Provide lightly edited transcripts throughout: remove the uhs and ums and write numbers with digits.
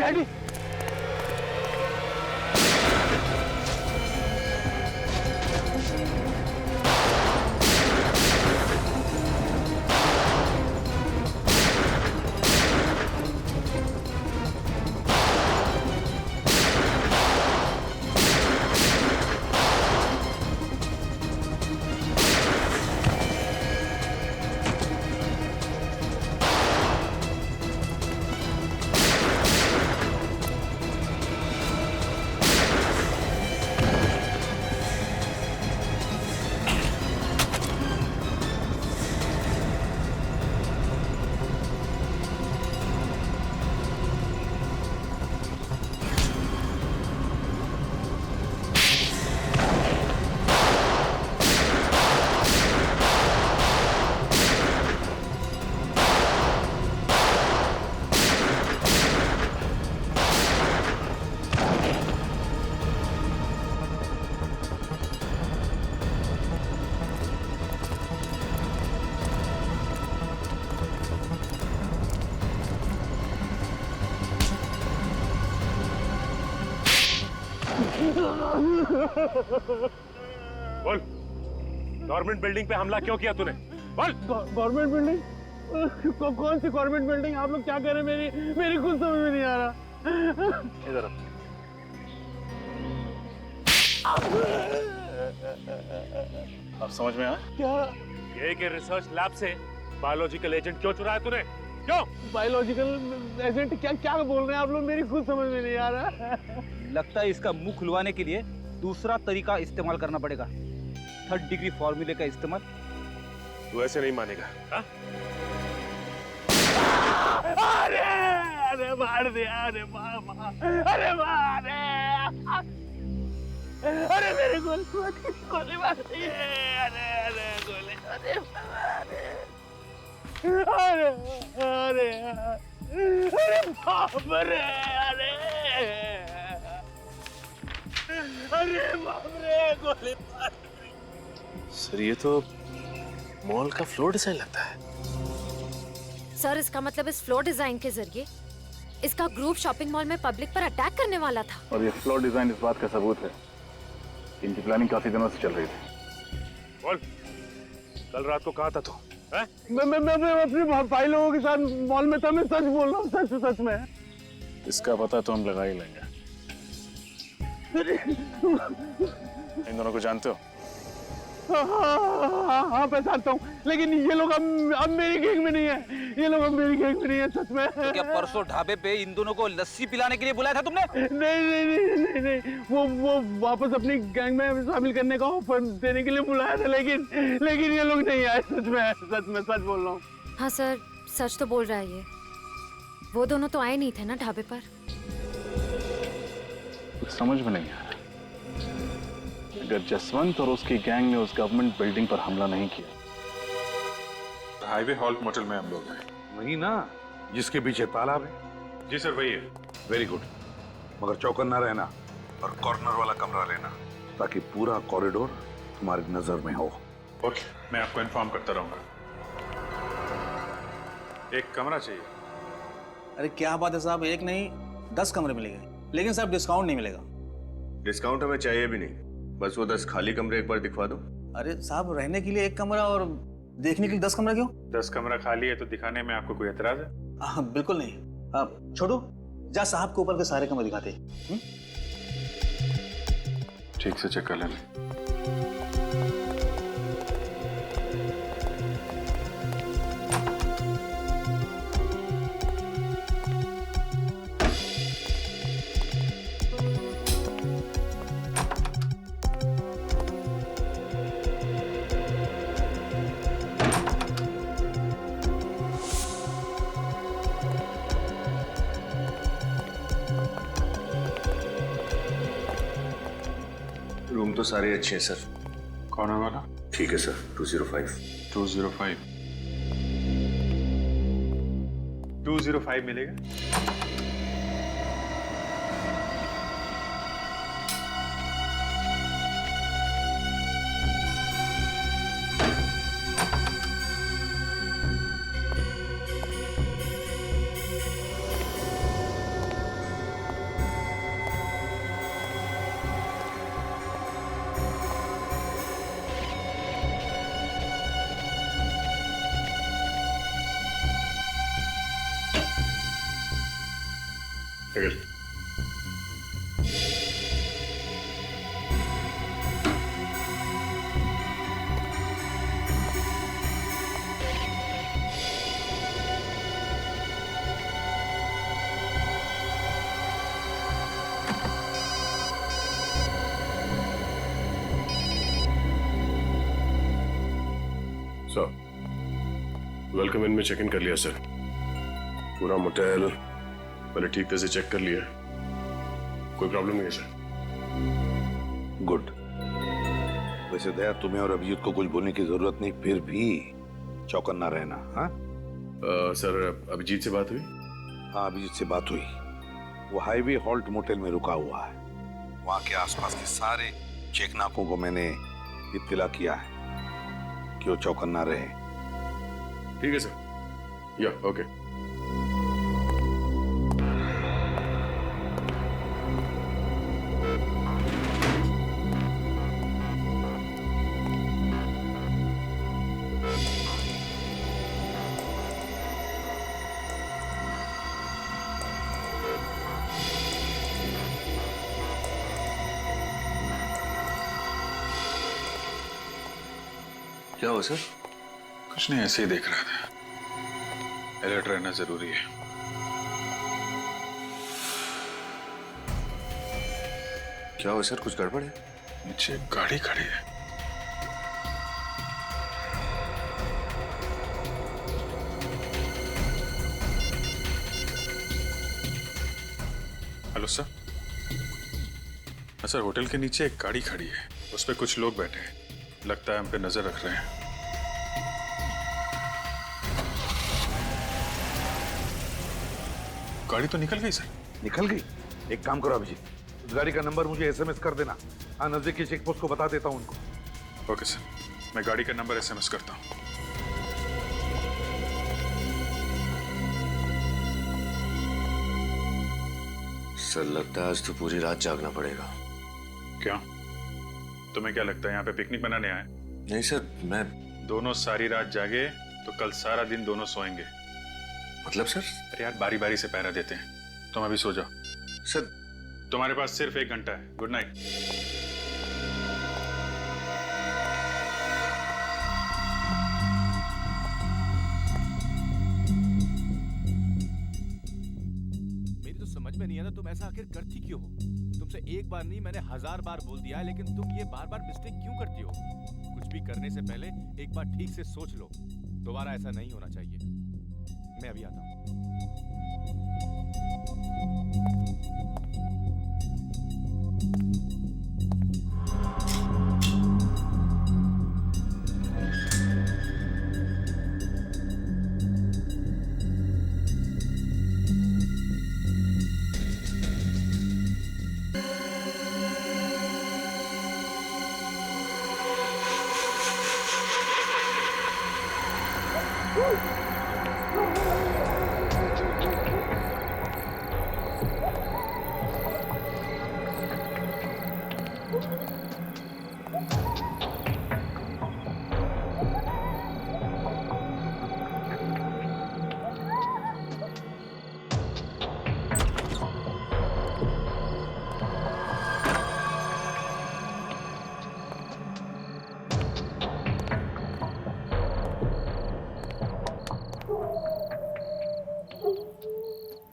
Daddy बोल, government building पे हमला क्यों किया तूने? बोल। Government building? कौन सी गवर्नमेंट बिल्डिंग? आप लोग क्या कह रहे हैं? मेरी खुद समझ में नहीं आ रहा। इधर अब समझ में आया? क्या? ये कि रिसर्च लैब से बायोलॉजिकल एजेंट क्यों चुराया तूने? क्यों? Biological agent? क्या बोल रहे हैं आप लोग? मेरी खुद समझ में नहीं आ रहा। लगता है इसका मुंह खुलवाने के लिए दूसरा तरीका इस्तेमाल करना पड़ेगा। 3rd डिग्री फॉर्मूले का इस्तेमाल। तू ऐसे नहीं मानेगा। हा? अरे मार दिया। अरे अरे अरे मेरे गोली मार दी। अरे गोली। अरे बाप रे। अरे बाप रे, गोली मार। सर ये तो मॉल का फ्लोर डिजाइन लगता है। सर इसका मतलब इस फ्लोर डिजाइन के जरिए इसका ग्रुप शॉपिंग मॉल में पब्लिक पर अटैक करने वाला था। और ये फ्लोर डिजाइन इस बात का सबूत है। इनकी प्लानिंग काफी दिनों से चल रही थी। बोल, कल रात को कहाँ था तू? मैं अपने भाई लोगों के साथ मॉल में था। मैं सच बोल रहा हूँ, सच में। इसका पता तो हम लगा ही लेंगे। इन दोनों को जानते हो? हाँ पहचानता हूँ, लेकिन ये लोग अब मेरी गैंग में नहीं है। ये लोग अब मेरी गैंग में नहीं है, सच में। तो क्या परसों ढाबे पे इन दोनों को लस्सी पिलाने के लिए बुलाया था तुमने? नहीं। वो वापस अपनी गैंग में शामिल करने का ऑफर देने के लिए बुलाया था, लेकिन ये लोग नहीं आए। सच बोल रहा हूँ। हाँ सर, सच तो बोल रहा है ये। वो दोनों तो आए नहीं थे ना ढाबे पर। कुछ समझ में नहीं आ रहा। अगर जसवंत और उसकी गैंग ने उस गवर्नमेंट बिल्डिंग पर हमला नहीं किया। हाईवे हॉल्ट मोटल में हम लोग हैं। वही ना जिसके पीछे तालाब है। जी सर वही है। वेरी गुड, मगर चौकन्ना रहना और कॉर्नर वाला कमरा लेना ताकि पूरा कॉरिडोर तुम्हारी नजर में हो। ओके, मैं आपको इन्फॉर्म करता रहूंगा। एक कमरा चाहिए। अरे क्या बात है साहब, एक नहीं 10 कमरे मिलेंगे, लेकिन साहब डिस्काउंट नहीं मिलेगा। डिस्काउंट हमें चाहिए भी नहीं, बस वो 10 खाली कमरे एक बार दिखवा दो। अरे साहब, रहने के लिए 1 कमरा और देखने के लिए 10 कमरा क्यों? 10 कमरा खाली है तो दिखाने में आपको कोई एतराज है? बिल्कुल नहीं। छोटू, जा साहब के ऊपर के सारे कमरे दिखाते। ठीक से चेक कर लेना। रूम तो सारे अच्छे हैं सर। कौन है वाला? ठीक है सर, 205। 205 205 मिलेगा। सर, वेलकम इन में चेक इन कर लिया सर। पूरा मोटेल पहले ठीक तरह से चेक कर लिया। कोई प्रॉब्लम नहीं है सर। गुड। वैसे दया, तुम्हें और अभिजीत को कुछ बोलने की जरूरत नहीं, फिर भी चौकन्ना रहना। हाँ सर, अभिजीत से बात हुई? हाँ, अभिजीत से बात हुई। वो हाईवे हॉल्ट मोटेल में रुका हुआ है। वहां के आसपास के सारे चेक नाकों को मैंने इत्तला किया है कि वो चौकन्ना रहे। ठीक है सर। या ओके। क्या हुआ सर? कुछ नहीं, ऐसे ही देख रहा था। अलर्ट रहना जरूरी है। क्या हुआ सर? कुछ गड़बड़ है? नीचे एक गाड़ी खड़ी है। Hello sir. सर, होटल के नीचे एक गाड़ी खड़ी है, उस पर कुछ लोग बैठे हैं। लगता है हम पे नजर रख रहे हैं। गाड़ी तो निकल गई सर। निकल गई? एक काम करो अभिजीत, उस गाड़ी का नंबर मुझे एसएमएस कर देना। हाँ, नजदीकी चेक पोस्ट को बता देता हूँ उनको। ओके सर, मैं गाड़ी का नंबर एसएमएस करता हूँ। सर, लगता है आज तो पूरी रात जागना पड़ेगा। क्या तुम्हें क्या लगता है यहाँ पे पिकनिक मनाने आए? नहीं सर, मैं दोनों सारी रात जागे तो कल सारा दिन दोनों सोएंगे। मतलब सर? अरे यार, बारी बारी से पहरा देते हैं। तुम अभी सो जाओ। सर, तुम्हारे पास सिर्फ 1 घंटा है। Good night. मेरी तो समझ में नहीं आता तुम ऐसा आखिर करती क्यों हो? तुमसे एक बार नहीं, मैंने 1000 बार बोल दिया है, लेकिन तुम ये बार बार मिस्टेक क्यों करती हो? कुछ भी करने से पहले एक बार ठीक से सोच लो। दोबारा ऐसा नहीं होना चाहिए। मैं अभी आता हूँ।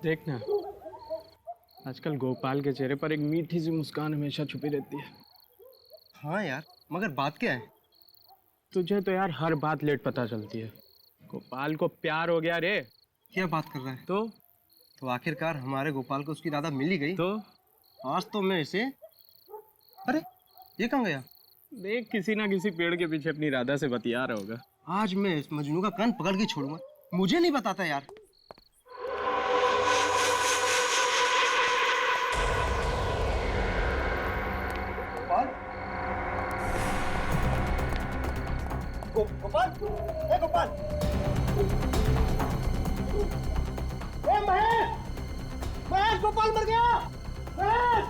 देखना, आजकल गोपाल के चेहरे पर एक मीठी सी मुस्कान हमेशा छुपी रहती है। हाँ यार, मगर बात क्या है? तुझे तो यार हर बात लेट पता चलती है। गोपाल को प्यार हो गया रे। क्या बात कर रहा है? तो आखिरकार हमारे गोपाल को उसकी राधा मिल ही गई। तो आज तो मैं इसे, अरे ये कहाँ गया? देख, किसी ना किसी पेड़ के पीछे अपनी राधा से बतिया रहा होगा। आज मैं इस मजनू का कान पकड़ के छोड़ूंगा। मुझे नहीं बताता यार। गोपाल, ए गोपाल, ए महेश, महेश, गोपाल मर गया। महेश,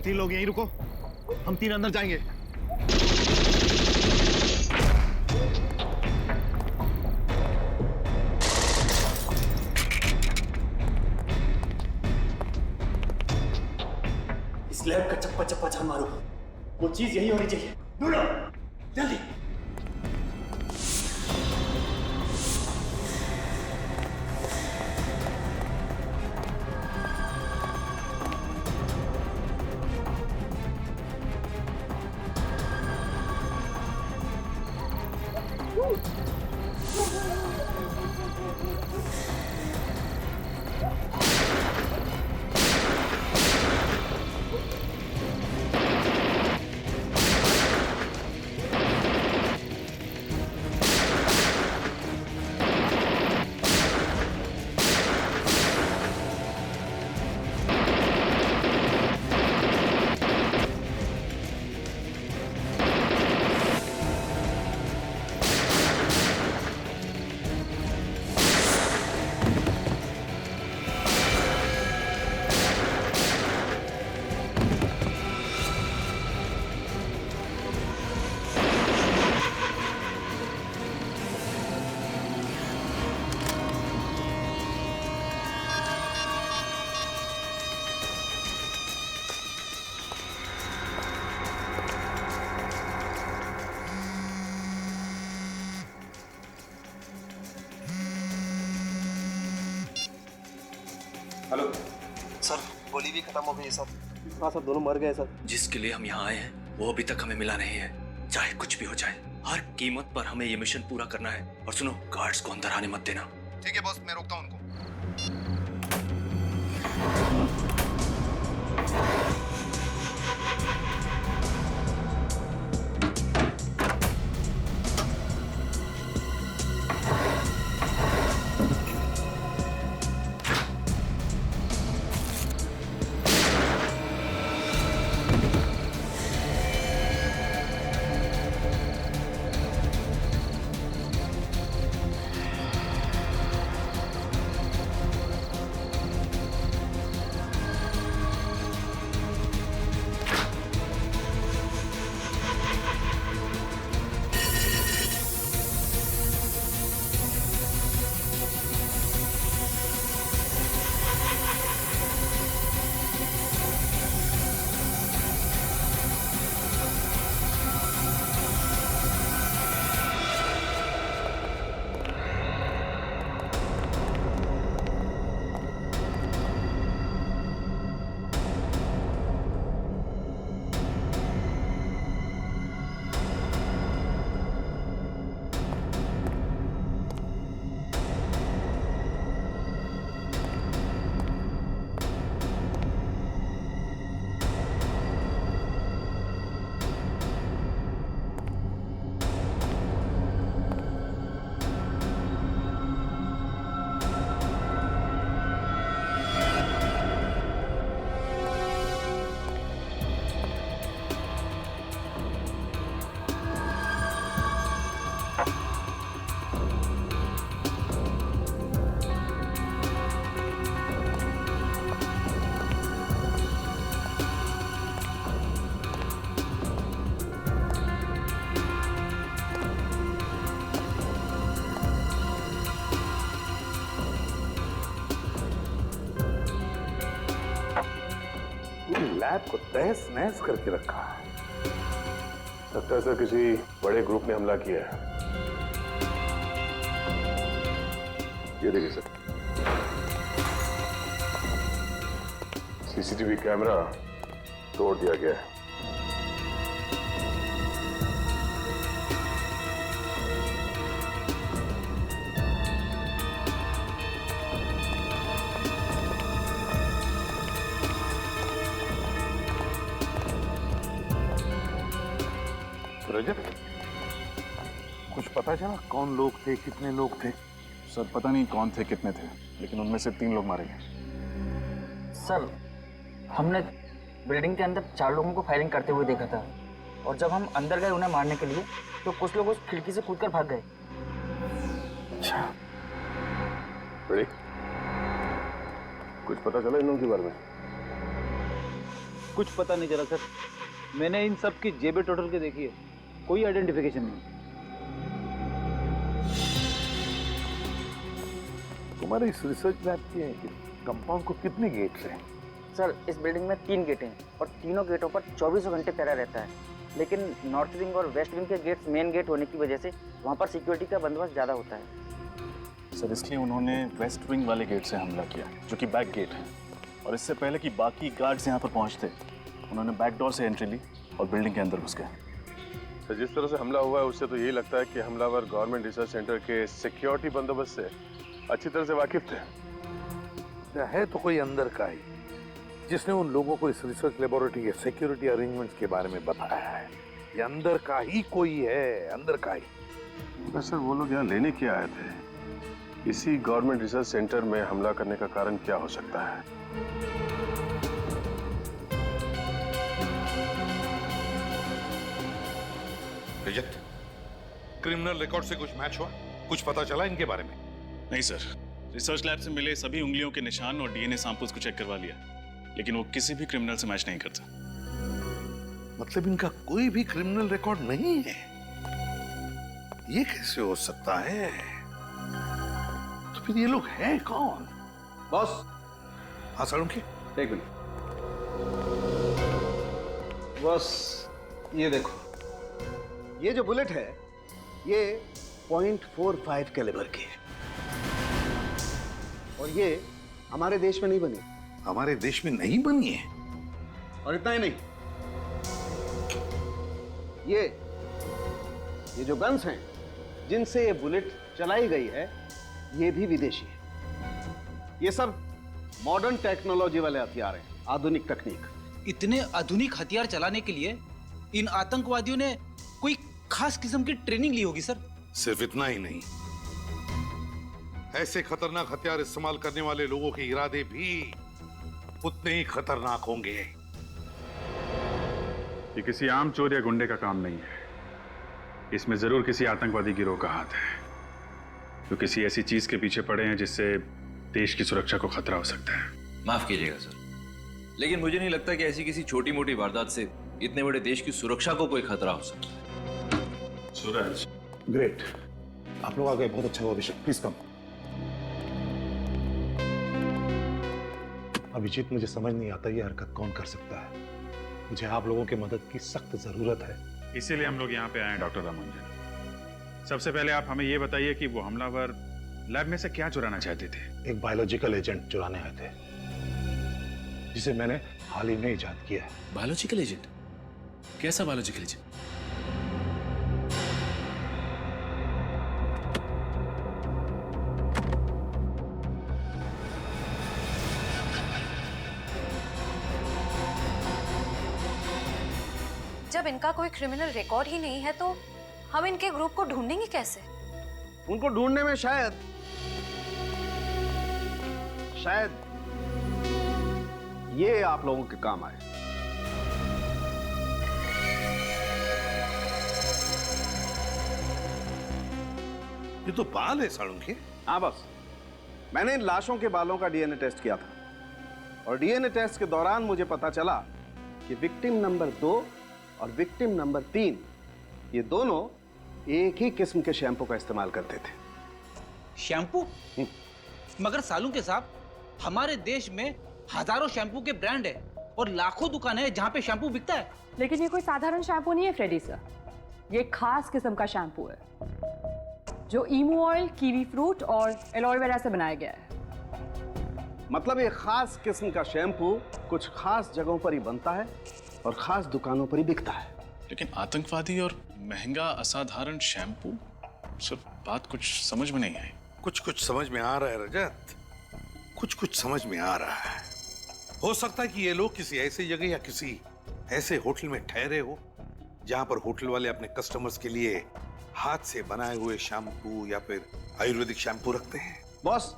तीन लोग यहीं रुको, हम तीन अंदर जाएंगे। इस लैब का चप्पा चप्पा जान मारो, वो चीज यही होनी चाहिए। ढूंढो जल्दी। हेलो सर, गोली भी खत्म हो गई है सर। हाँ सर, दोनों मर गए सर। जिसके लिए हम यहाँ आए हैं वो अभी तक हमें मिला नहीं है। चाहे कुछ भी हो जाए, हर कीमत पर हमें ये मिशन पूरा करना है। और सुनो, गार्ड्स को अंदर आने मत देना। ठीक है बॉस, मैं रोकता हूँ उनको। लैब को तहस नहस करके रखा है। लगता है सर किसी बड़े ग्रुप ने हमला किया है। ये देखिए सर, सीसीटीवी कैमरा तोड़ दिया गया है। रजत, कुछ पता चला कौन लोग थे, कितने लोग थे? सर पता नहीं कौन थे, कितने थे, लेकिन उनमें से 3 लोग मारे गए। सर, हमने बिल्डिंग के अंदर 4 लोगों को फायरिंग करते हुए देखा था, और जब हम अंदर गए उन्हें मारने के लिए तो कुछ लोग उस खिड़की से कूदकर भाग गए। अच्छा, बड़ी कुछ पता चला इन लोगों के बारे में? कुछ पता नहीं चला सर। मैंने इन सब की जेबें टोटल के देखी है, कोई आइडेंटिफिकेशन नहीं। तुम्हारे इस रिसर्च लैब के कंपाउंड को कितने गेट्स हैं? सर इस बिल्डिंग में 3 गेटें हैं और तीनों गेटों पर 24 घंटे पहरा रहता है, लेकिन नॉर्थ विंग और वेस्ट विंग के गेट्स मेन गेट होने की वजह से वहाँ पर सिक्योरिटी का बंदोबस्त ज़्यादा होता है। सर इसलिए उन्होंने वेस्ट विंग वाले गेट से हमला किया, जो कि बैक गेट है, और इससे पहले कि बाकी गार्ड्स यहाँ पर पहुँचते उन्होंने बैक डोर से एंट्री ली और बिल्डिंग के अंदर घुस गए। सर जिस तरह से हमला हुआ है उससे तो यही लगता है कि हमलावर गवर्नमेंट रिसर्च सेंटर के सिक्योरिटी बंदोबस्त से अच्छी तरह से वाकिफ थे। है तो कोई अंदर का ही जिसने उन लोगों को इस रिसर्च लेबोरेटरी के सिक्योरिटी अरेंजमेंट्स के बारे में बताया है। ये अंदर का ही कोई है, अंदर का ही। सर वो लोग यहाँ लेने क्या आए थे? इसी गवर्नमेंट रिसर्च सेंटर में हमला करने का कारण क्या हो सकता है? रजत, क्रिमिनल रिकॉर्ड से कुछ मैच हुआ? कुछ पता चला इनके बारे में? नहीं सर, रिसर्च लैब से मिले सभी उंगलियों के निशान और डीएनए सैंपल्स को चेक करवा लिया, लेकिन वो किसी भी क्रिमिनल से मैच नहीं करता। मतलब इनका कोई भी क्रिमिनल रिकॉर्ड नहीं है? ये कैसे हो सकता है? तो फिर ये लोग हैं कौन? बॉस। हाँ सालुंखे, एक मिनट। बॉस ये देखो, ये जो बुलेट है ये .45 कैलिबर की है और ये हमारे देश में नहीं बनी। हमारे देश में नहीं बनी है? और इतना ही नहीं, ये जो गन्स हैं जिनसे ये बुलेट चलाई गई है ये भी विदेशी है। ये सब मॉडर्न टेक्नोलॉजी वाले हथियार हैं, आधुनिक तकनीक। इतने आधुनिक हथियार चलाने के लिए इन आतंकवादियों ने कोई खास किस्म की ट्रेनिंग ली होगी सर। सिर्फ इतना ही नहीं, ऐसे खतरनाक हथियार इस्तेमाल करने वाले लोगों के इरादे भी उतने ही खतरनाक होंगे। ये किसी आम चोर या गुंडे का काम नहीं है, इसमें जरूर किसी आतंकवादी गिरोह का हाथ है, जो किसी ऐसी चीज के पीछे पड़े हैं जिससे देश की सुरक्षा को खतरा हो सकता है। माफ कीजिएगा सर, लेकिन मुझे नहीं लगता कि ऐसी किसी छोटी मोटी वारदात से इतने बड़े देश की सुरक्षा को कोई खतरा हो सकता है। सूरज, ग्रेट, आप लोग आ गए, बहुत अच्छा हुआ। अभिषेक प्लीज कम। अभिजीत, मुझे समझ नहीं आता ये हरकत कौन कर सकता है। मुझे आप लोगों की मदद की सख्त जरूरत है। इसीलिए हम लोग यहाँ पे आए हैं डॉक्टर रामानुजन। सबसे पहले आप हमें ये बताइए कि वो हमलावर लैब में से क्या चुराना चाहते थे? एक बायोलॉजिकल एजेंट चुराने आए थे, जिसे मैंने हाल ही में इजाद किया है। Biological agent? कैसा बायोलॉजिकल एजेंट? जब इनका कोई क्रिमिनल रिकॉर्ड ही नहीं है तो हम इनके ग्रुप को ढूंढेंगे कैसे? उनको ढूंढने में शायद ये आप लोगों के काम आए। ये तो बाल है सालुंखे। हाँ बस, मैंने इन लाशों के बालों का डीएनए टेस्ट किया था और डीएनए टेस्ट के दौरान मुझे पता चला कि विक्टिम नंबर 2 और विक्टिम नंबर 3 ये दोनों एक ही किस्म के शैम्पू का इस्तेमाल करते थे। शैम्पू? मगर सालुंखे साहब, हमारे देश में हजारों शैम्पू के ब्रांड है और लाखों दुकानें हैं जहां पे शैम्पू बिकता है। लेकिन ये कोई साधारण शैम्पू नहीं है फ्रेडी सर, ये एक खास किस्म का शैम्पू है जो ईमू ऑयल, कीवी फ्रूट और एलोवेरा से बनाया गया है। मतलब ये खास किस्म का शैम्पू कुछ खास जगहों पर ही बनता है और खास दुकानों पर ही बिकता है। लेकिन आतंकवादी और महंगा असाधारण शैम्पू, सब बात कुछ समझ में नहीं आई। कुछ समझ में आ रहा है रजत, कुछ समझ में आ रहा है। हो सकता है कि ये लोग किसी ऐसी जगह या किसी ऐसे होटल में ठहरे हो जहां पर होटल वाले अपने कस्टमर्स के लिए हाथ से बनाए हुए शैम्पू या फिर आयुर्वेदिक शैम्पू रखते हैं। बॉस,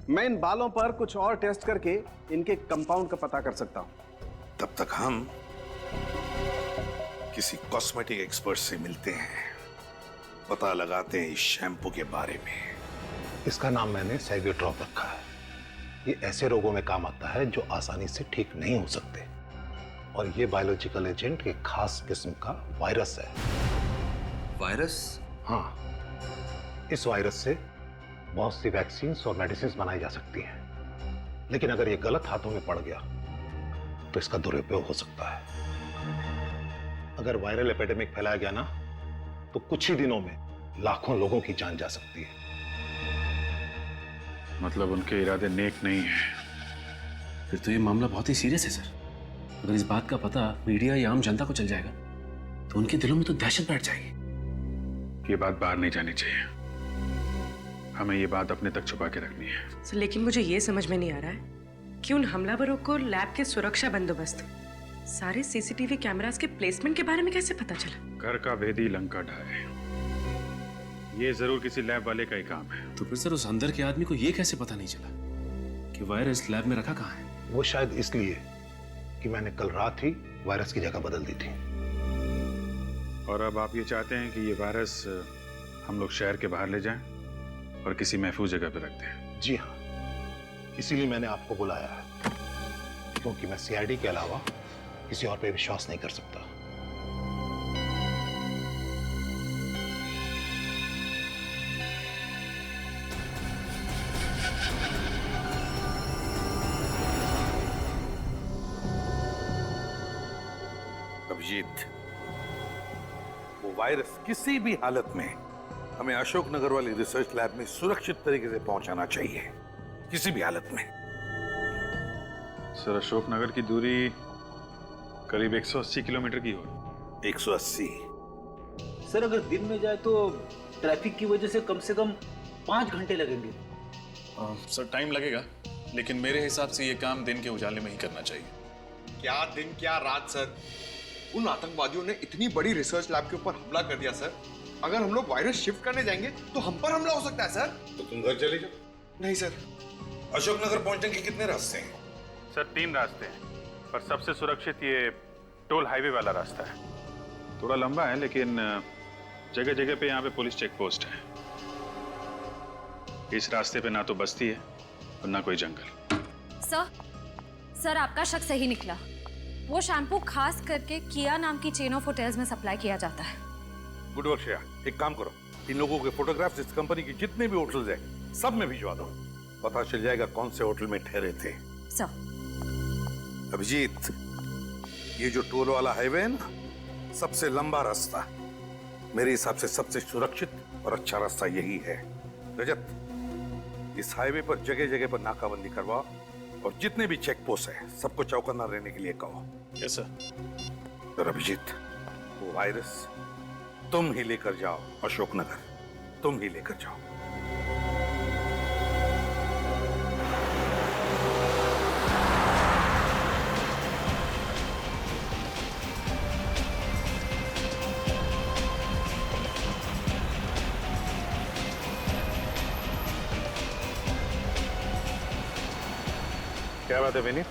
मैं इन बालों पर कुछ और टेस्ट करके इनके कंपाउंड का पता कर सकता हूं। तब तक हम किसी कॉस्मेटिक एक्सपर्ट से मिलते हैं, पता लगाते हैं इस शैम्पू के बारे में। इसका नाम मैंने सैग्यूट्रॉप रखा है। ये ऐसे रोगों में काम आता है जो आसानी से ठीक नहीं हो सकते। और ये बायोलॉजिकल एजेंट एक खास किस्म का वायरस है। वायरस? हाँ, इस वायरस से बहुत सी वैक्सीन और मेडिसिन बनाई जा सकती हैं, लेकिन अगर ये गलत हाथों में पड़ गया तो इसका दुरुपयोग हो सकता है। अगर वायरल एपिडेमिक फैलाया गया ना, तो कुछ ही दिनों में लाखों लोगों की जान जा सकती है। मतलब उनके इरादे नेक नहीं है। फिर तो ये मामला बहुत ही सीरियस है सर। अगर इस बात का पता मीडिया या आम जनता को चल जाएगा तो उनके दिलों में तो दहशत बैठ जाएगी। ये बात बाहर नहीं जानी चाहिए। हमें ये बात अपने तक छुपा के रखनी है। सर, लेकिन मुझे ये समझ में नहीं आ रहा है कि उन हमलावरों को लैब के सुरक्षा बंदोबस्त, सारे सीसीटीवी कैमरास के प्लेसमेंट के बारे में कैसे पता चला? घर का भेदी लंका ढाए, ये जरूर किसी लैब वाले का ही काम है। तो फिर सर उस अंदर के आदमी को ये कैसे पता नहीं चला कि वायरस लैब में रखा कहाँ है? वो शायद इसलिए कि मैंने कल रात ही वायरस की जगह बदल दी थी। और अब आप ये चाहते हैं कि ये वायरस हम लोग शहर के बाहर ले जाएं और किसी महफूज जगह पे रख दें? जी हाँ, इसीलिए मैंने आपको बुलाया है, क्योंकि मैं सीआईडी के अलावा किसी और पे विश्वास नहीं कर सकता। अभिजीत, वो वायरस किसी भी हालत में हमें अशोकनगर वाली रिसर्च लैब में सुरक्षित तरीके से पहुंचाना चाहिए, किसी भी हालत में। सर, अशोकनगर की दूरी करीब 180 किलोमीटर की हो। 180? सर, अगर दिन में जाए तो ट्रैफिक की वजह से कम 5 घंटे लगेंगे। सर टाइम लगेगा, लेकिन मेरे हिसाब से ये काम दिन के उजाले में ही करना चाहिए। क्या दिन क्या रात सर, उन आतंकवादियों ने इतनी बड़ी रिसर्च लैब के ऊपर हमला कर दिया सर। अगर हम लोग वायरस शिफ्ट करने जाएंगे तो हम पर हमला हो सकता है सर। तो तुम घर चले जाओ। नहीं सर। अशोकनगर पहुंचने के कितने रास्ते हैं? सर 3 रास्ते हैं, पर सबसे सुरक्षित ये टोल हाईवे वाला रास्ता है। थोड़ा लंबा है, लेकिन जगह जगह पे यहाँ पे पुलिस चेक पोस्ट है। इस रास्ते पे ना तो बस्ती है और ना कोई जंगल। सर, आपका शक सही निकला। वो शैम्पू खास करके किया नाम की चेन ऑफ होटल्स में सप्लाई किया जाता है। गुड वर्क श्रेया, एक काम करो, इन लोगों के फोटोग्राफ्स इस कंपनी की जितने भी होटल्स हैं सब में भिजवा दो। पता चल जाएगा कौन से होटल में ठहरे थे। सर। अभिजीत, ये जो टोल वाला हाईवे है ना, सबसे लंबा रास्ता, मेरे हिसाब से सबसे सुरक्षित और अच्छा रास्ता यही है। रजत, इस हाईवे पर जगह जगह पर नाकाबंदी करवाओ और जितने भी चेक पोस्ट है सबको चौकन्ना रहने के लिए कहो। Yes sir. और अभिजीत, वो वायरस तुम ही लेकर जाओ अशोकनगर, तुम ही लेकर जाओ। क्या बात है विनीत,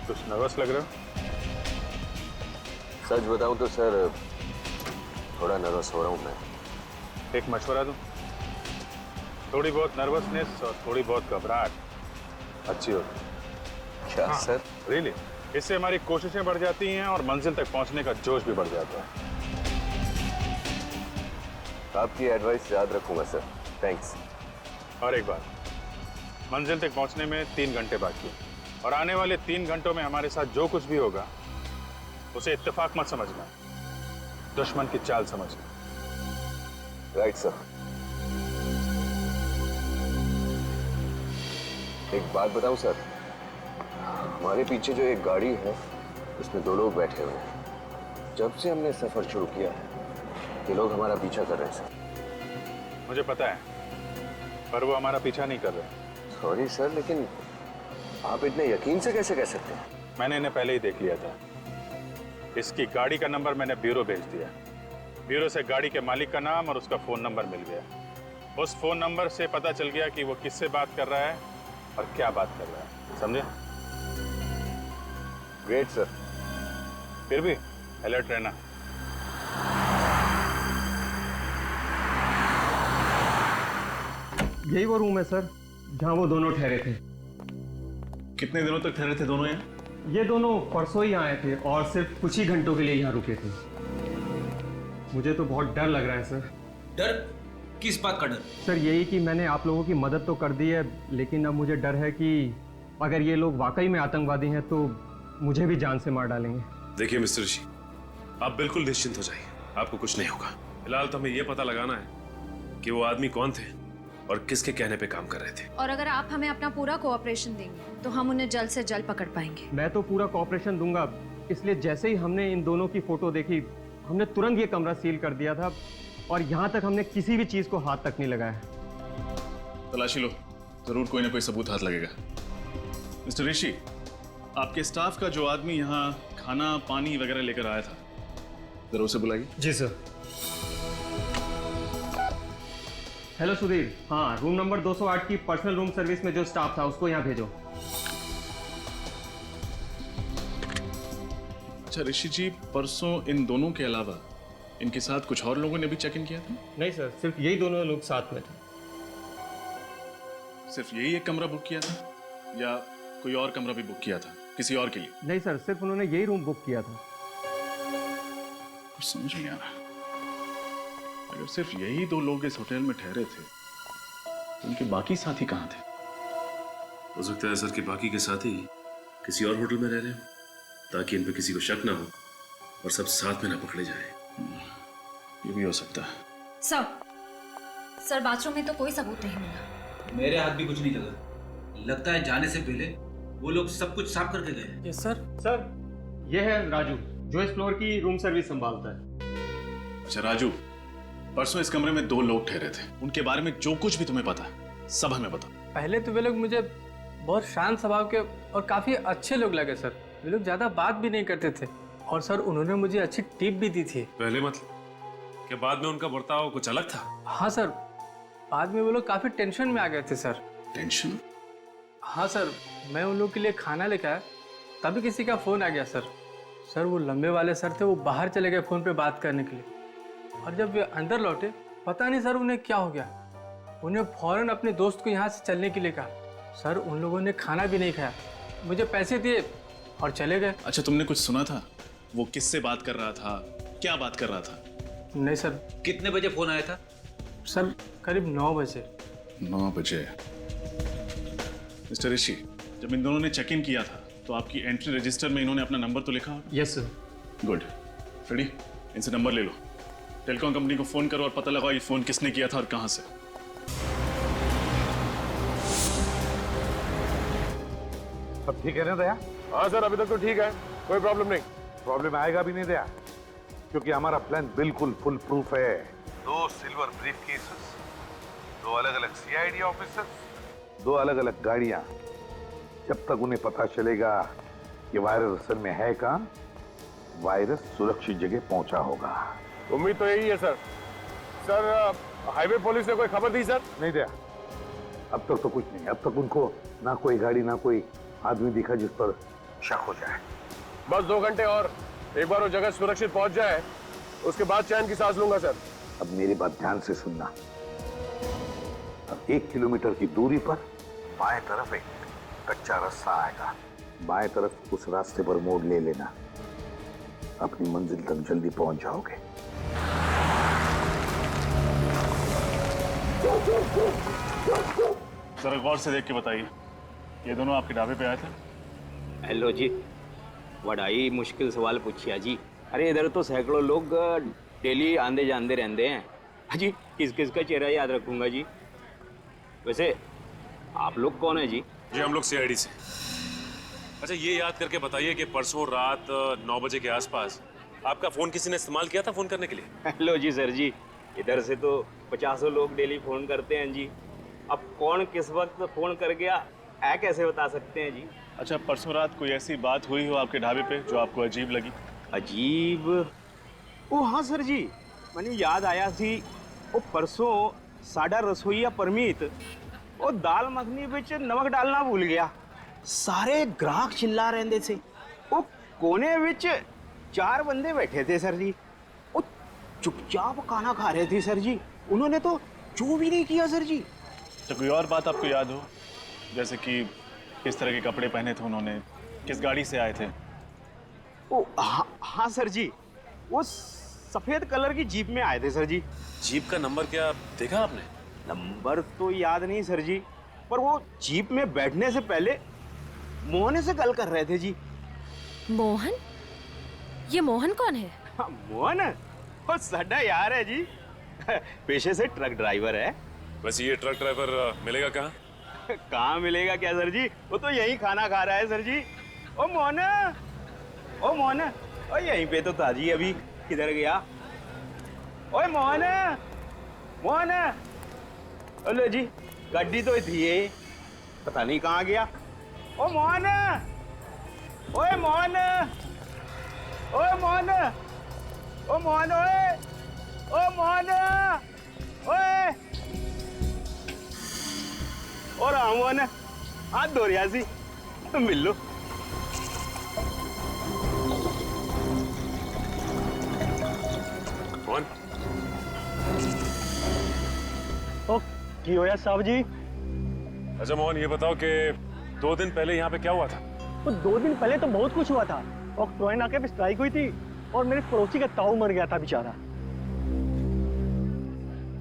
कुछ नर्वस लग रहे हो? सच बताऊं तो सर थोड़ा नर्वस हो रहा हूं मैं। एक मशवरा दूं? थोड़ी बहुत नर्वसनेस और थोड़ी बहुत घबराहट अच्छी होती है। क्या सर? रियली, इससे हमारी कोशिशें बढ़ जाती हैं और मंजिल तक पहुंचने का जोश भी बढ़ जाता है। आपकी एडवाइस याद रखूंगा सर, थैंक्स। और एक बात, मंजिल तक पहुंचने में 3 घंटे बाकी है और आने वाले 3 घंटों में हमारे साथ जो कुछ भी होगा उसे इत्तेफाक मत समझना, दुश्मन की चाल समझना। Right sir. एक बात बताऊं सर, हमारे पीछे जो एक गाड़ी है उसमें 2 लोग बैठे हुए हैं। जब से हमने सफर शुरू किया है ये लोग हमारा पीछा कर रहे हैं सर। मुझे पता है, पर वो हमारा पीछा नहीं कर रहे। सॉरी सर, लेकिन आप इतने यकीन से कैसे कह सकते हैं? मैंने इन्हें पहले ही देख लिया था। इसकी गाड़ी का नंबर मैंने ब्यूरो भेज दिया, ब्यूरो से गाड़ी के मालिक का नाम और उसका फोन नंबर मिल गया। उस फोन नंबर से पता चल गया कि वो किससे बात कर रहा है और क्या बात कर रहा है, समझे? Great sir. फिर भी अलर्ट रहना। यही वो रूम है सर जहां वो दोनों ठहरे थे। कितने दिनों तक ठहरे थे दोनों यहाँ? ये दोनों परसों ही आए थे और सिर्फ कुछ ही घंटों के लिए यहाँ रुके थे। मुझे तो बहुत डर लग रहा है सर। डर? किस बात का डर? सर यही कि मैंने आप लोगों की मदद तो कर दी है, लेकिन अब मुझे डर है कि अगर ये लोग वाकई में आतंकवादी हैं तो मुझे भी जान से मार डालेंगे। देखिए मिस्टर ऋषि, आप बिल्कुल निश्चिंत हो जाइए, आपको कुछ नहीं होगा। फिलहाल तो हमें ये पता लगाना है कि वो आदमी कौन थे और किसके कहने पे काम कर रहे थे। और अगर आप हमें अपना पूरा कोऑपरेशन देंगे तो हम उन्हें जल्द से जल्द पकड़ पाएंगे। मैं तो पूरा कोऑपरेशन दूंगा, इसलिए जैसे ही हमने इन दोनों की फोटो देखी हमने तुरंत ये कमरा सील कर दिया था और यहाँ तक हमने किसी भी चीज को हाथ तक नहीं लगाया। तलाशी लो, जरूर कोई ना कोई सबूत हाथ लगेगा। मिस्टर ऋषि, आपके स्टाफ का जो आदमी यहाँ खाना पानी वगैरह लेकर आया था, जरा उसे बुलाइए। जी सर। हेलो सुधीर, हाँ रूम नंबर 208 की पर्सनल रूम सर्विस में जो स्टाफ था उसको यहाँ भेजो। अच्छा ऋषि जी, परसों इन दोनों के अलावा इनके साथ कुछ और लोगों ने भी चेक इन किया था? नहीं सर, सिर्फ यही दोनों लोग साथ में थे। सिर्फ यही एक कमरा बुक किया था या कोई और कमरा भी बुक किया था किसी और के लिए? नहीं सर, सिर्फ उन्होंने यही रूम बुक किया था। कुछ समझ नहीं आ रहा। अगर सिर्फ यही दो लोग इस होटल में ठहरे थे तो उनके बाकी साथी कहाँ थे? हो सकता है सर कि बाकी के साथी किसी और होटल में रह रहे हो ताकि इन पे किसी को शक ना हो और सब साथ में ना पकड़े जाए। ये भी हो सकता है। सर बाथरूम में तो कोई सबूत नहीं मिला। मेरे हाथ भी कुछ नहीं लगा। लगता है जाने से पहले वो लोग सब कुछ साफ करके गए। Yes sir. सर ये है राजू जो इस फ्लोर की रूम सर्विस संभालता है। अच्छा राजू, परसों इस कमरे में दो लोग ठहरे थे, उनके बारे में जो कुछ भी तुम्हें पता है सब हमें बताओ। पहले तो वे लोग मुझे बहुत शांत स्वभाव के और काफी अच्छे लोग लगे सर। वे लोग ज्यादा बात भी नहीं करते थे और सर उन्होंने मुझे अच्छी टिप भी दी थी। पहले मतलब कि बाद में उनका बर्ताव कुछ अलग था? हाँ सर, बाद में वो लोग काफी टेंशन में आ गए थे सर। टेंशन? हाँ सर, मैं उन लोग के लिए खाना लेकर आया तभी किसी का फोन आ गया सर। सर वो लंबे वाले सर थे, वो बाहर चले गए फोन पे बात करने के लिए और जब वे अंदर लौटे पता नहीं सर उन्हें क्या हो गया। उन्हें फौरन अपने दोस्त को यहाँ से चलने के लिए कहा। सर उन लोगों ने खाना भी नहीं खाया, मुझे पैसे दिए और चले गए। अच्छा तुमने कुछ सुना था? वो किससे बात कर रहा था, क्या बात कर रहा था? नहीं सर। कितने बजे फोन आया था? सर करीब 9 बजे। 9 बजे। मिस्टर ऋषि, जब इन दोनों ने चेक इन किया था तो आपकी एंट्री रजिस्टर में इन्होंने अपना नंबर तो लिखा? Yes sir. गुड। रेडी, इनसे नंबर ले लो, टेलीकॉम कंपनी को फोन करो और पता लगाओ ये फोन किसने किया था और कहां से। सब ठीक है ना दया? हाँ सर, अभी तक तो ठीक है, कोई प्रॉब्लम नहीं। प्रॉब्लम आएगा भी नहीं दया, क्योंकि हमारा प्लान बिल्कुल फुल प्रूफ है। 2 सिल्वर ब्रीफ केसेस, 2 अलग अलग सीआईडी ऑफिसर्स, 2 अलग अलग गाड़ियां। जब तक उन्हें पता चलेगा कि वायरस असल में है कहां, वायरस सुरक्षित जगह पहुंचा होगा। उम्मीद तो यही है सर। सर हाईवे पुलिस ने कोई खबर दी सर? नहीं दिया, अब तक तो कुछ नहीं। अब तक उनको ना कोई गाड़ी ना कोई आदमी दिखा जिस पर शक हो जाए। बस 2 घंटे और, एक बार वो जगह सुरक्षित पहुंच जाए उसके बाद चैन की सांस लूंगा सर। अब मेरी बात ध्यान से सुनना। अब 1 किलोमीटर की दूरी पर बाएं तरफ एक कच्चा रास्ता आएगा, बाएं तरफ उस रास्ते पर मोड़ ले लेना, अपनी मंजिल तक जल्दी पहुंच जाओगे। जरा गौर से देख के बताइए, ये दोनों आपके ढाबे पे आए थे? हेलो जी, बड़ा मुश्किल सवाल पूछिया जी। अरे इधर तो सैकड़ों लोग डेली आंदे जांदे रहते हैं जी, किस किस का चेहरा याद रखूंगा जी। वैसे आप लोग कौन है जी? जी हम लोग सीआईडी से। अच्छा ये याद करके बताइए कि परसों रात 9 बजे के आसपास आपका फोन किसी ने इस्तेमाल किया था फोन करने के लिए? हेलो जी सर जी, इधर से तो 50 लोग डेली फोन करते हैं जी। अब कौन किस वक्त फोन कर गया ऐ कैसे बता सकते हैं जी। अच्छा परसों रात कोई ऐसी बात हुई हो आपके ढाबे पे जो आपको अजीब लगी? अजीब? ओ हाँ सर जी, मैंने याद आया थी। वो परसों साडा रसोईया परमीत वो दाल मखनी बिच नमक डालना भूल गया। सारे ग्राहक चिल्ला रहे थे। वो कोने विच 4 बंदे बैठे थे सर जी, वो चुपचाप खाना खा रहे थे सर जी। उन्होंने तो जो भी नहीं किया सर जी। तो कोई और बात आपको याद हो, जैसे कि किस तरह के कपड़े पहने थे उन्होंने, किस गाड़ी से आए थे? ओ हाँ सर जी, वो सफेद कलर की जीप में आए थे सर जी। जीप का नंबर क्या देखा आपने? नंबर तो याद नहीं सर जी, पर वो जीप में बैठने से पहले मोहन से गल कर रहे थे जी। मोहन? ये मोहन कौन है? हाँ, मोहन वो साडा यार है जी, पेशे से ट्रक ड्राइवर है। बस ये ट्रक ड्राइवर मिलेगा कहाँ? कहाँ मिलेगा क्या सर जी, वो तो यही खाना खा रहा है सर जी। ओ मोहन, ओ मोहन, ओ यहीं पे तो था जी, अभी किधर गया? ओए मोहन, मोहन, अरे जी गाड़ी तो थी ये, पता नहीं कहाँ गया। ओ मोहन, ओए मोहन, ओए मोहन, ओ मोहन, ओए, ओ मोहन, ओए, और मोहन हाथ धो रिया सी, मिल लो। कौन? ओ की होया साहब जी? अच्छा मोहन, ये बताओ कि 2 दिन पहले यहाँ पे क्या हुआ था? तो 2 दिन पहले तो बहुत कुछ हुआ था। और ट्रोय नाके पे स्ट्राइक हुई थी और मेरे पड़ोसी का ताऊ मर गया था बेचारा।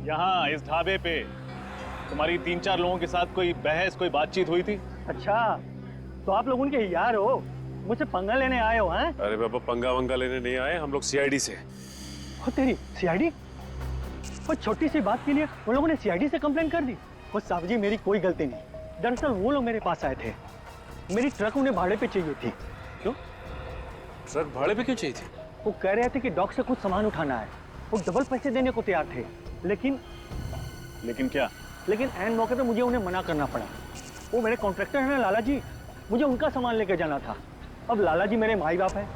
यहाँ इस ढाबे पे तुम्हारी 3-4 लोगों के साथ कोई बहस, कोई बातचीत हुई थी? अच्छा, तो आप लोग उनके यार हो, मुझसे पंगा लेने आए हो? हैं? अरे बाबा, पंगा वंगा लेने नहीं आए, हम लोग सीआईडी से। ओ तेरी सीआईडी? वो छोटी सी बात के लिए उन लोगों ने सीआईडी से कंप्लेंट कर दी? वो साहब जी मेरी कोई गलती नहीं, दरअसल वो लोग मेरे पास आए थे, मेरी ट्रक उन्हें भाड़े पे चाहिए थी। क्यों? ट्रक भाड़े पे क्यों चाहिए थी? वो कह रहे थे कि डॉक से कुछ सामान उठाना है, वो डबल पैसे देने को तैयार थे, लेकिन क्या? लेकिन एन मौके पे मुझे उन्हें मना करना पड़ा। वो मेरे कॉन्ट्रैक्टर हैं ना लाला जी, मुझे उनका सामान लेके जाना था। अब लाला जी मेरे माई बाप है,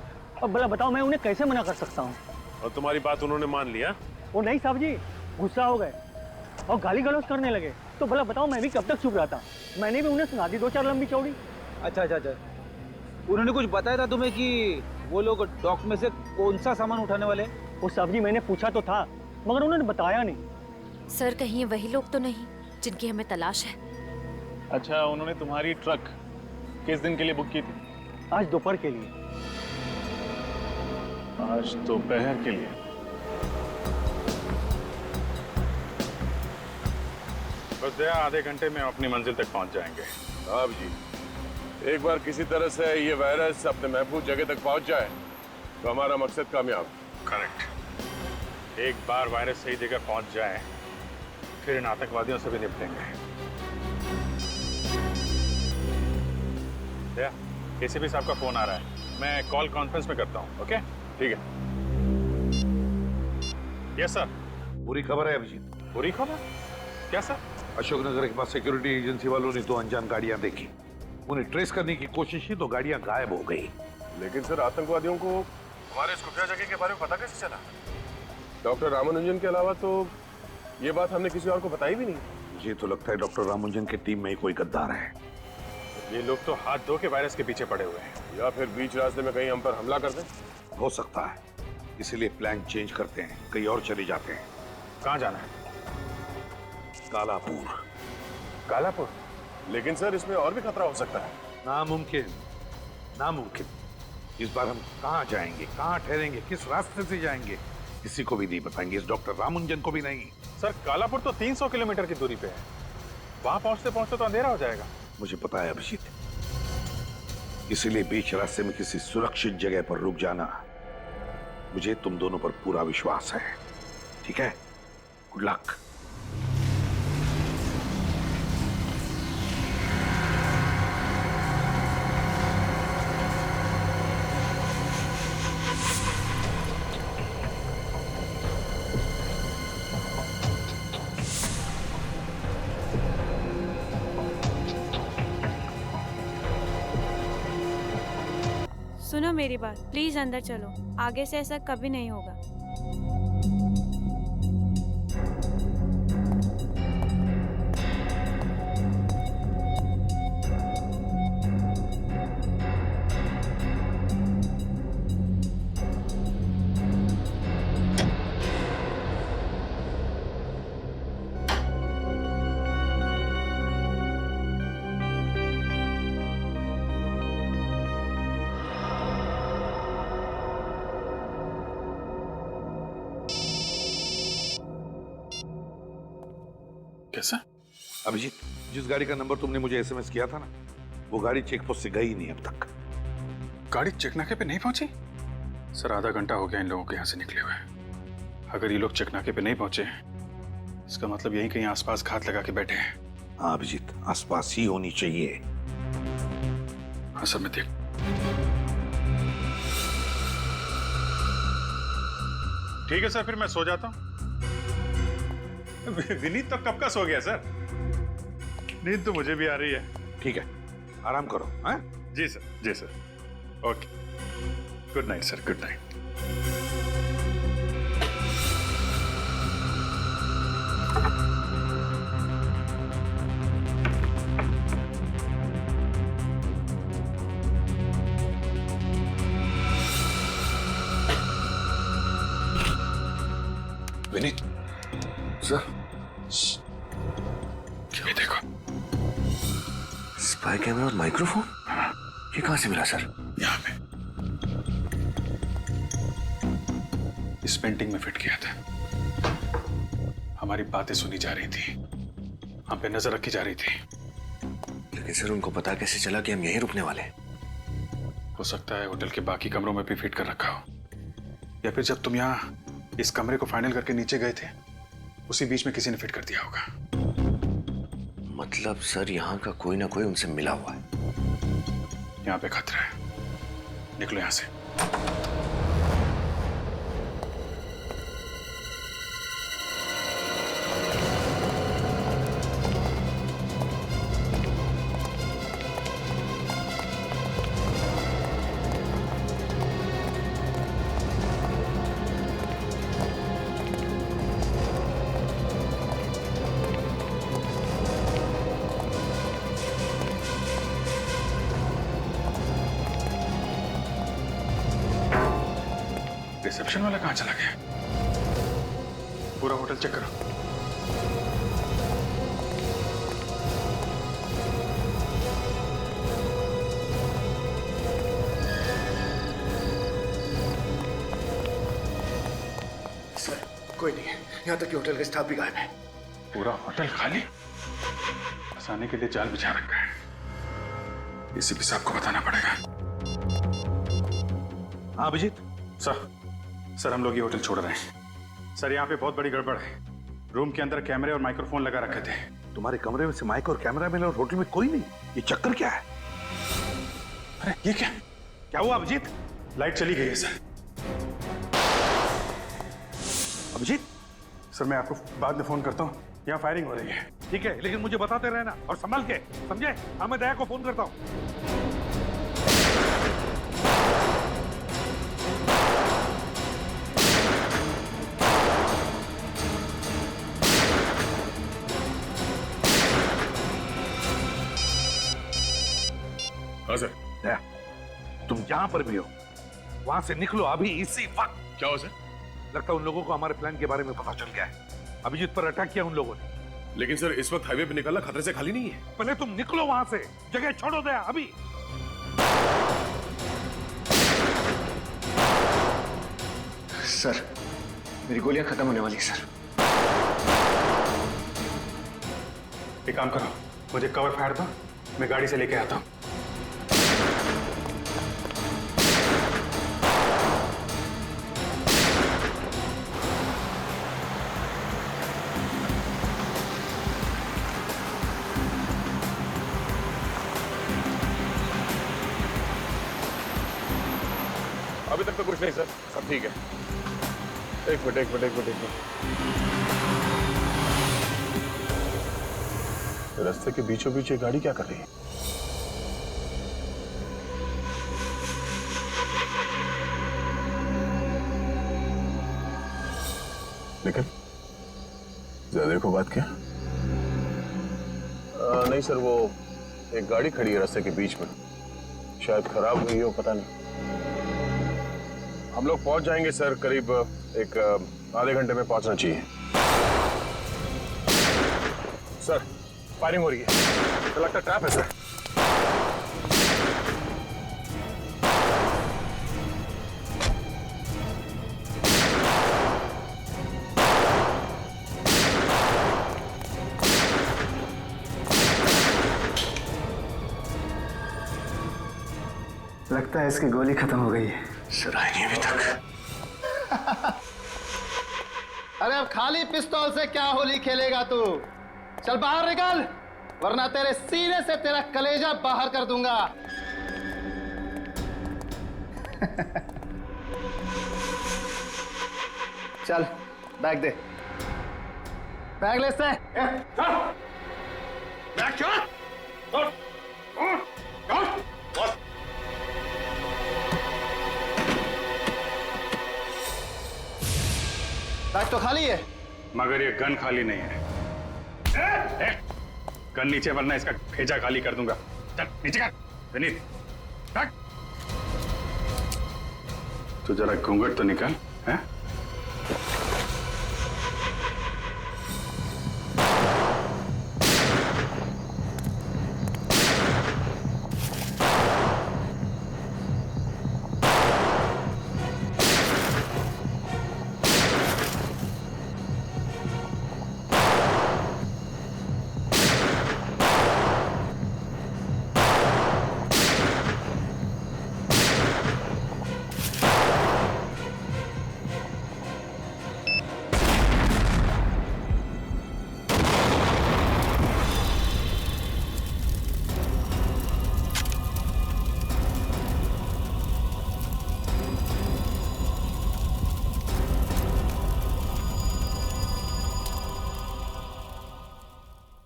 अब भला बताओ मैं उन्हें कैसे मना कर सकता हूँ? और तुम्हारी बात उन्होंने मान लिया? वो नहीं साहब जी, गुस्सा हो गए और गाली गलौज करने लगे। तो भला बताओ मैं भी कब तक चुप रहा था? मैंने भी उन्हें सुना दी 2-4 लंबी चौड़ी। अच्छा, उन्होंने कुछ बताया था तुम्हें कि वो लोग डॉक में से कौन सा सामान उठाने वाले? वो साहब जी मैंने पूछा तो था, मगर उन्होंने बताया नहीं। सर कहीं ये वही लोग तो नहीं जिनकी हमें तलाश है? अच्छा, उन्होंने तुम्हारी ट्रक किस दिन के लिए बुक की थी? आज दोपहर के लिए। आज दोपहर के लिए? बस दया, आधे घंटे में अपनी मंजिल तक पहुंच जाएंगे। साहब जी, एक बार किसी तरह से ये वायरस अपने महफूज जगह तक पहुंच जाए तो हमारा मकसद कामयाब। करेक्ट। एक बार वायरस सही जगह पहुंच जाए फिर इन आतंकवादियों से भी निपटेंगे। दया, एसीपी साहब का फोन आ रहा है, मैं कॉल कॉन्फ्रेंस में करता हूँ। ओके, ठीक है। Yes sir. बुरी खबर है अभिजीत। बुरी खबर? क्या सर? अशोकनगर के पास सिक्योरिटी एजेंसी वालों ने 2 अनजान गाड़ियां देखी, उन्हें ट्रेस करने की कोशिश की तो गाड़ियां गायब हो गई। लेकिन सर, आतंकवादियों को हमारे इस खुफिया जगह के बारे में पता कैसे चला? डॉक्टर रामानुजन के अलावा तो ये बात हमने किसी और को बताई भी नहीं। मुझे तो लगता है डॉक्टर रामानुजन की टीम में ही कोई गद्दार है। ये लोग तो हाथ धो के वायरस के पीछे पड़े हुए हैं। या फिर बीच रास्ते में कहीं हम पर हमला कर दें? हो सकता है, इसीलिए प्लान चेंज करते हैं, कहीं और चले जाते हैं। कहाँ जाना है? कालापुर। कालापुर? लेकिन सर, इसमें और भी खतरा हो सकता है। नामुमकिन, नामुमकिन। इस बार हम कहाँ जाएंगे, कहाँ ठहरेंगे, किस रास्ते से जाएंगे, किसी को भी नहीं बताएंगे, इस डॉक्टर रामानुजन को भी नहीं। सर, कालापुर तो 300 किलोमीटर की दूरी पे है, वहां पहुंचते पहुंचते तो अंधेरा हो जाएगा। मुझे पता है अभिजीत, इसीलिए बीच रास्ते में किसी सुरक्षित जगह पर रुक जाना। मुझे तुम दोनों पर पूरा विश्वास है, ठीक है? Good luck. सुनो मेरी बात, प्लीज अंदर चलो, आगे से ऐसा कभी नहीं होगा। कैसा? अभिजीत, जिस गाड़ी का नंबर तुमने मुझे एसएमएस किया था ना, वो गाड़ी चेकपोस्ट से गई नहीं अब तक। गाड़ी चेकनाके पे नहीं पहुंची? सर आधा घंटा हो गया इन लोगों के यहाँ से निकले हुए। अगर ये लोग चेकनाके पे नहीं पहुंचे, इसका मतलब यही कहीं आसपास घात लगा के बैठे हैं। हाँ अभिजीत, आसपास ही होनी चाहिए। हाँ सर, मैं देख। ठीक है सर, फिर मैं सो जाता हूँ। विनीत तो कब का सो गया सर। नींद तो मुझे भी आ रही है। ठीक है, आराम करो। हाँ जी सर, जी sir. Okay, good night sir, good night. Vineet sir, ये देखो, स्पाई कैमरा और माइक्रोफोन। ये कहां से मिला सर? यहाँ पे इस पेंटिंग में फिट किया था। हमारी बातें सुनी जा रही थी, हम पे नजर रखी जा रही थी। लेकिन सर उनको पता कैसे चला कि हम यहीं रुकने वाले हैं? हो सकता है होटल के बाकी कमरों में भी फिट कर रखा हो, या फिर जब तुम यहाँ इस कमरे को फाइनल करके नीचे गए थे, उसी बीच में किसी ने फिट कर दिया होगा। मतलब सर यहाँ का कोई ना कोई उनसे मिला हुआ है। यहाँ पे खतरा है, निकलो यहाँ से। रिसेप्शन वाला कहाँ चला गया? पूरा होटल चेक करो। सर कोई नहीं है, यहाँ तक कि होटल का स्टाफ भी गायब है। पूरा होटल खाली? फंसाने के लिए जाल बिछा रखा है। एसीपी साहब को बताना पड़ेगा। हाँ अभिजीत। सर हम लोग ये होटल छोड़ रहे हैं। सर यहाँ पे बहुत बड़ी गड़बड़ है। रूम के अंदर कैमरे और माइक्रोफोन लगा रखे थे। तुम्हारे कमरे में से माइक और कैमरा मिला और होटल में कोई नहीं? ये चक्कर क्या है? अरे ये क्या हुआ अभिजीत? लाइट चली गई है सर। अभिजीत? सर मैं आपको बाद में फोन करता हूँ, यहाँ फायरिंग हो रही है। ठीक है, लेकिन मुझे बताते रहना और संभल के, समझे? हाँ मैं दया को फोन करता हूँ। हाँ सर। दया, तुम जहां पर भी हो वहां से निकलो अभी, इसी वक्त। क्या हो सर? लगता है उन लोगों को हमारे प्लान के बारे में पता चल गया है। अभिजीत पर अटैक किया उन लोगों ने। लेकिन सर इस वक्त हाईवे पे निकलना खतरे से खाली नहीं है। पहले तुम निकलो वहां से, जगह छोड़ो दया अभी। सर मेरी गोलियां खत्म होने वाली है सर। एक काम करो, मुझे कवर फायर दो, मैं गाड़ी से लेके आता हूँ। अभी तक तो कुछ नहीं सर, सब ठीक है। एक मिनट। रास्ते के बीचों बीच ये गाड़ी क्या कर रही है? लेकिन जरा देखो बात क्या। नहीं सर, वो एक गाड़ी खड़ी है रास्ते के बीच में, शायद खराब हुई हो, पता नहीं। हम लोग पहुंच जाएंगे सर, करीब एक आधे घंटे में पहुंचना चाहिए। सर फायरिंग हो रही है, तो लगता ट्रैप है सर। लगता है इसकी गोली खत्म हो गई है। सर आएंगे अभी तक। अरे अब खाली पिस्तौल से क्या होली खेलेगा तू? चल बाहर निकल, वरना तेरे सीने से तेरा कलेजा बाहर कर दूंगा। चल बैग दे, बैग ले से। बैग तो खाली है, मगर ये गन खाली नहीं है। गन नीचे, वरना इसका भेजा खाली कर दूंगा। चल नीचे कर विनीत, रख। तो जरा घूंघट तो निकाल, है?